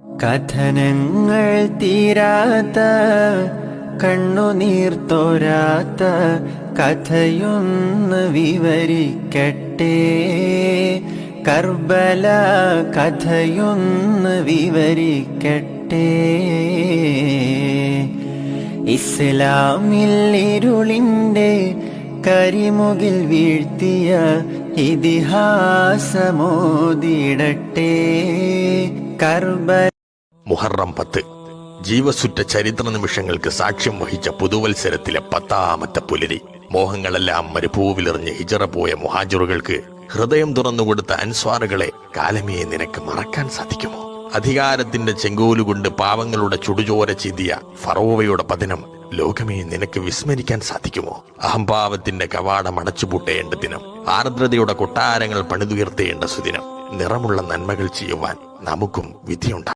കഥനങ്ങൾ തീരാത്ത കണ്ണുനീർ തോരാത്ത കഥയൊന്ന് വിവരിക്കട്ടെ. കർബല കഥയൊന്ന് വിവരിക്കട്ടെ. ഇസ്ലാമിൽ ഇരുളിൻ്റെ കരിമുകിൽ വീഴ്ത്തിയ ഇതിഹാസമോദിടട്ടെ. കർബല മുഹറം 10 ജീവസുറ്റ ചരിത്ര നിമിഷങ്ങൾക്ക് സാക്ഷ്യം വഹിച്ച പുതുവത്സരത്തിലെ 10ാമത്തെ പുലരി. മോഹങ്ങളെല്ലാം മരുഭൂവിലെറിഞ്ഞ് ഹിജറ പോയ മുഹാജിറുകൾക്ക് ഹൃദയം തുറന്നുകൊടുത്ത അൻസ്വാറുകളെ കാലമേ നിനക്ക് മറക്കാൻ സാധിക്കുമോ? അധികാരത്തിന്റെ ചെങ്കോലുകൊണ്ട് പാവങ്ങളുടെ ചുടുചോര ചീതിയ ഫറോവയുടെ പതനം ലോകമേ നിനക്ക് വിസ്മരിക്കാൻ സാധിക്കുമോ? അഹംഭാവത്തിന്റെ കവാടം അടച്ചുപൂട്ടേണ്ട ദിനം, ആർദ്രതയുടെ കൊട്ടാരങ്ങൾ പണിതുയർത്തേണ്ട സുദിനം. നിറമുള്ള നന്മകൾ ചെയ്യുവാൻ നമുക്കും വിധിയുണ്ടാകും.